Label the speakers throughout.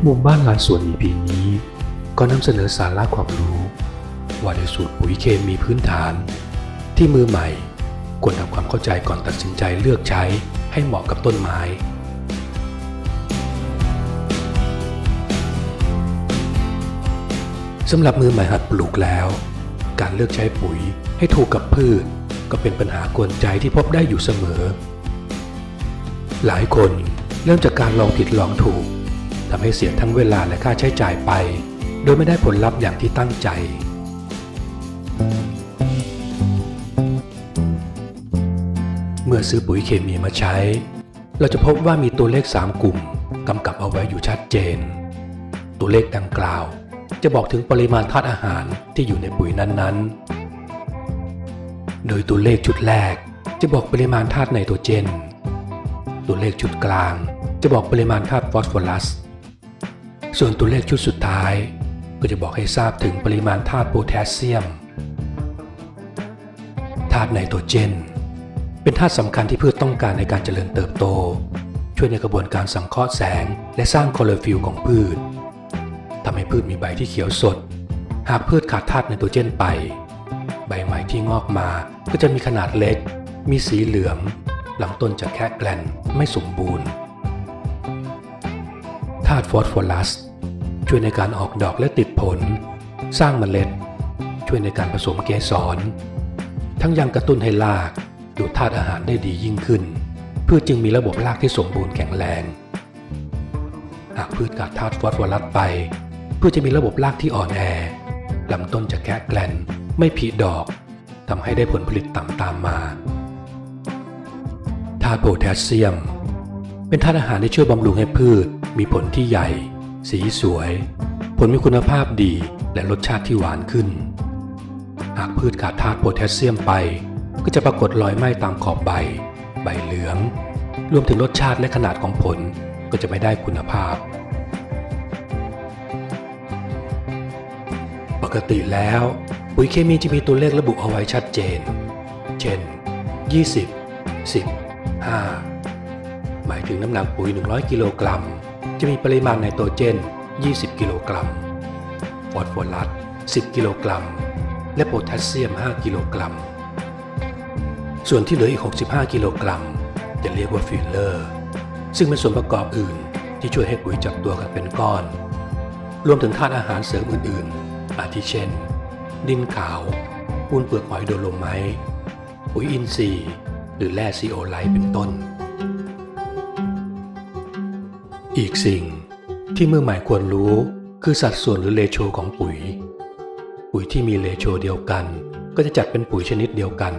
Speaker 1: มุมบ้านลานสวน EP นี้ก็นำเสนอสาระความรู้ว่าในสูตรปุ๋ยเคมีพื้นฐานที่มือใหม่ควรทำความเข้าใจก่อนตัดสินใจเลือกใช้ให้เหมาะกับต้นไม้สำหรับมือใหม่หัดปลูกแล้วการเลือกใช้ปุ๋ยให้ถูกกับพืชก็เป็นปัญหากวนใจที่พบได้อยู่เสมอหลายคนเริ่มจากการลองผิดลองถูกทำให้เสียทั้งเวลาและค่าใช้จ่ายไปโดยไม่ได้ผลลัพธ์อย่างที่ตั้งใจเมื่อซื้อปุ๋ยเคมีมาใช้เราจะพบว่ามีตัวเลข3กลุ่มกำกับเอาไว้อยู่ชัดเจนตัวเลขดังกล่าวจะบอกถึงปริมาณธาตุอาหารที่อยู่ในปุ๋ยนั้นๆโดยตัวเลขชุดแรกจะบอกปริมาณธาตุไนโตรเจนตัวเลขชุดกลางจะบอกปริมาณธาตุฟอสฟอรัสส่วนตัวเลขชุดสุดท้ายก็จะบอกให้ทราบถึงปริมาณธาตุโพแทสเซียมธาตุไนโตรเจนเป็นธาตุสำคัญที่พืชต้องการในการเจริญเติบโตช่วยในกระบวนการสังเคราะห์แสงและสร้างคลอโรฟิลล์ของพืชทำให้พืชมีใบที่เขียวสดหากพืชขาดธาตุไนโตรเจนไปใบใหม่ที่งอกมาก็จะมีขนาดเล็กมีสีเหลืองลำต้นจะแค่แกลนไม่สมบูรณ์ธาตุฟอสฟอรัสช่วยในการออกดอกและติดผลสร้างเมล็ดช่วยในการผสมเกสรทั้งยังกระตุ้นให้รากดูดธาตุอาหารได้ดียิ่งขึ้นพืชจึงมีระบบรากที่สมบูรณ์แข็งแรงหากพืชขาดธาตุฟอสฟอรัสไปพืชจะมีระบบรากที่อ่อนแอลำต้นจะแค่แกลนไม่ผลิดอกทำให้ได้ผลผลิตต่ำตามมาธาตุโพแทสเซียมเป็นธาตุอาหารที่ช่วยบำรุงให้พืชมีผลที่ใหญ่สีสวยผลมีคุณภาพดีและรสชาติที่หวานขึ้นหากพืชขาดธาตุโพแทสเซียมไปก็จะปรากฏรอยไหม้ตามขอบใบเหลืองรวมถึงรสชาติและขนาดของผลก็จะไม่ได้คุณภาพปกติแล้วปุ๋ยเคมีจะมีตัวเลขระบุเอาไว้ชัดเจนเช่น20 10 5หมายถึงน้ำหนักปุ๋ย100กิโลกรัมจะมีปริมาณไนโตรเจน20กิโลกรัมฟอสฟอรัส10กิโลกรัมและโพแทสเซียม5กิโลกรัมส่วนที่เหลืออีก65กิโลกรัมจะเรียกว่าฟิลเลอร์ซึ่งเป็นส่วนประกอบอื่นที่ช่วยให้ปุ๋ยจับตัวกันเป็นก้อนรวมถึงธาตุอาหารเสริมอื่นๆอาทิเช่นดินขาวปูนเปลือกหอยโดโลไมต์ปุ๋ยอินทรีย์หรือแร่ซีโอไลท์เป็นต้นอีกสิ่งที่มือใหม่ควรรู้คือสัดส่วนหรือเรโชของปุ๋ยที่มีเรโชเดียวกันก็จะจัดเป็นปุ๋ยชนิดเดียวกัน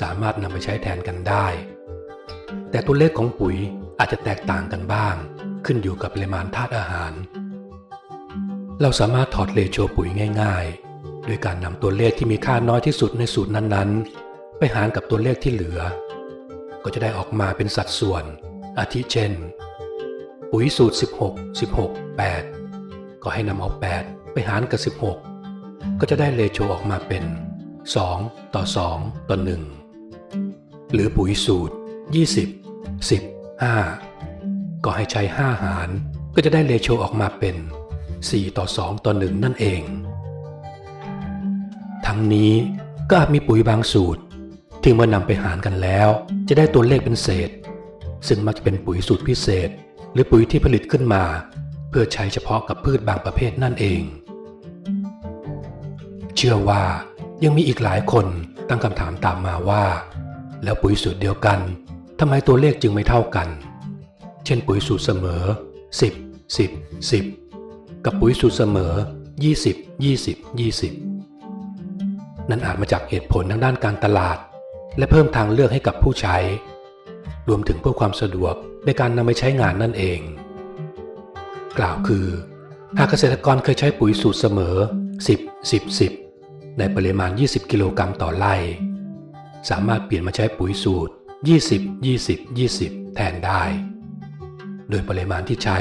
Speaker 1: สามารถนำไปใช้แทนกันได้แต่ตัวเลขของปุ๋ยอาจจะแตกต่างกันบ้างขึ้นอยู่กับปริมาณธาตุอาหารเราสามารถถอดเรโชปุ๋ยง่ายๆโดยการนำตัวเลขที่มีค่าน้อยที่สุดในสูตรนั้นๆไปหารกับตัวเลขที่เหลือก็จะได้ออกมาเป็นสัดส่วนอาทิเช่นปุ๋ยสูตร16 8ก็ให้นำเอา8ไปหารกับ16ก็จะได้เรโชออกมาเป็น2 ต่อ 2 ต่อ 1หรือปุ๋ยสูตร20 10 5ก็ให้ใช้5หารก็จะได้เรโชออกมาเป็น4 ต่อ 2 ต่อ 1นั่นเองทั้งนี้ก็อาจมีปุ๋ยบางสูตรที่เมื่อนำไปหารกันแล้วจะได้ตัวเลขเป็นเศษซึ่งมักจะเป็นปุ๋ยสูตรพิเศษหรือปุ๋ยที่ผลิตขึ้นมาเพื่อใช้เฉพาะกับพืชบางประเภทนั่นเองเชื่อว่ายังมีอีกหลายคนตั้งคำถามตามมาว่าแล้วปุ๋ยสูตรเดียวกันทำไมตัวเลขจึงไม่เท่ากันเช่นปุ๋ยสูตรเสมอ10 10 10กับปุ๋ยสูตรเสมอ20 20 20นั่นอาจมาจากเหตุผลทางด้านการตลาดและเพิ่มทางเลือกให้กับผู้ใช้รวมถึงเพื่อความสะดวกในการนำไปใช้งานนั่นเองกล่าวคือหากเกษตรกรเคยใช้ปุ๋ยสูตรเสมอ10 10 10ในปริมาณ20กิโลกรัมต่อไร่สามารถเปลี่ยนมาใช้ปุ๋ยสูตร20 20 20แทนได้โดยปริมาณที่ใช้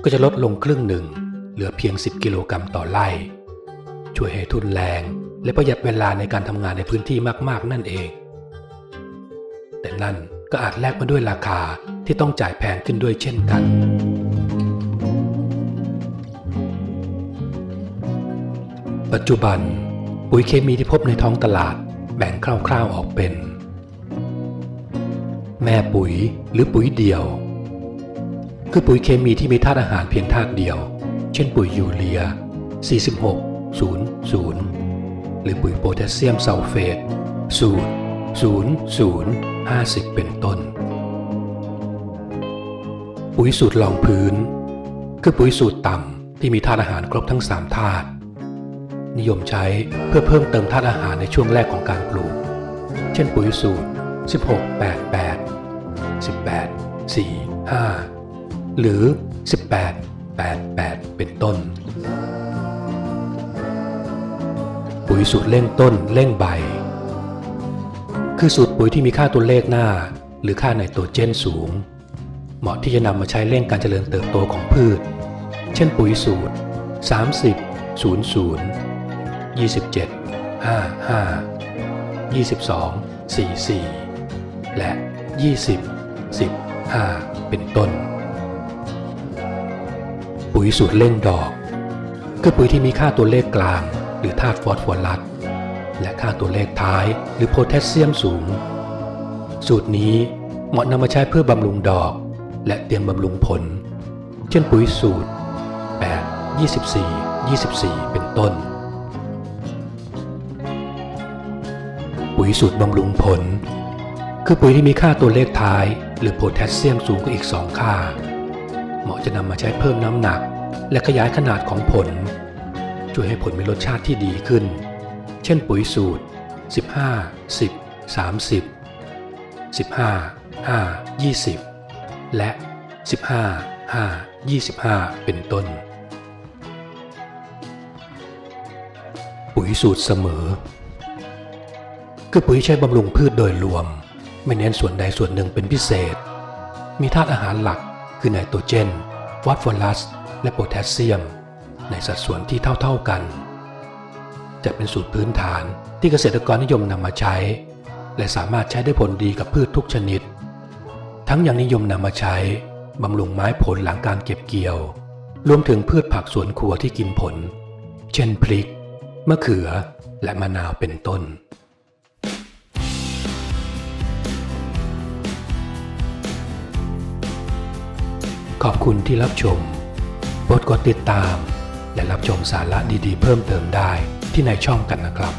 Speaker 1: ก็จะลดลงครึ่งหนึ่งเหลือเพียง10กิโลกรัมต่อไร่ช่วยให้ทุนแรงและประหยัดเวลาในการทำงานในพื้นที่มากๆนั่นเองแต่นั่นก็อาจแลกมาด้วยราคาที่ต้องจ่ายแพงขึ้นด้วยเช่นกัน ปัจจุบันปุ๋ยเคมีที่พบในท้องตลาดแบ่งคร่าวๆออกเป็นแม่ปุ๋ยหรือปุ๋ยเดี่ยวคือปุ๋ยเคมีที่มีธาตุอาหารเพียงธาตุเดียวเช่นปุ๋ยยูเรีย 4600 หรือปุ๋ยโพแทสเซียมซัลเฟต สูตร 0050 เป็นต้นปุ๋ยสูตรรองพื้นคือปุ๋ยสูตรต่ำที่มีธาตุอาหารครบทั้ง3ธาตุนิยมใช้เพื่อเพิ่มเติมธาตุอาหารในช่วงแรกของการปลูกเช่นปุ๋ยสูตร 1688 1845 หรือ 1888 เป็นต้นปุ๋ยสูตรเร่งต้นเร่งใบคือสูตรปุ๋ยที่มีค่าตัวเลขหน้าหรือค่าไนโตรเจนสูงเหมาะที่จะนำมาใช้เร่งการเจริญเติบโตของพืชเช่นปุ๋ยสูตร 30 00 27 55 22 44 และ 20 15 เป็นต้นปุ๋ยสูตรเร่งดอกคือปุ๋ยที่มีค่าตัวเลขกลางหรือธาตุฟอสฟอรัสและค่าตัวเลขท้ายหรือโพแทสเซียมสูงสูตรนี้เหมาะนำมาใช้เพื่อบำรุงดอกและเตรียมบำรุงผลเช่นปุ๋ยสูตร 8 24 24 เป็นต้นปุ๋ยสูตรบำรุงผลคือปุ๋ยที่มีค่าตัวเลขท้ายหรือโพแทสเซียมสูงกว่าอีก2ค่าเหมาะจะนำมาใช้เพิ่มน้ำหนักและขยายขนาดของผลช่วยให้ผลมีรสชาติที่ดีขึ้นเช่นปุ๋ยสูตร 15 10 30 15 5 20 และ 15 5 25 เป็นต้นปุ๋ยสูตรเสมอคือปุ๋ยใช้บำรุงพืชโดยรวมไม่เน้นส่วนใดส่วนหนึ่งเป็นพิเศษมีธาตุอาหารหลักคือไนโตรเจนฟอสฟอรัสและโพแทสเซียมในสัดส่วนที่เท่าๆกันจะเป็นสูตรพื้นฐานที่เกษตรกรนิยมนำมาใช้และสามารถใช้ได้ผลดีกับพืชทุกชนิดทั้งยังนิยมนำมาใช้บำรุงไม้ผลหลังการเก็บเกี่ยวรวมถึงพืชผักสวนครัวที่กินผลเช่นพริกมะเขือและมะนาวเป็นต้นขอบคุณที่รับชมโปรดกดติดตามและรับชมสาระดีๆเพิ่มเติมได้ที่ในช่องกันนะครับ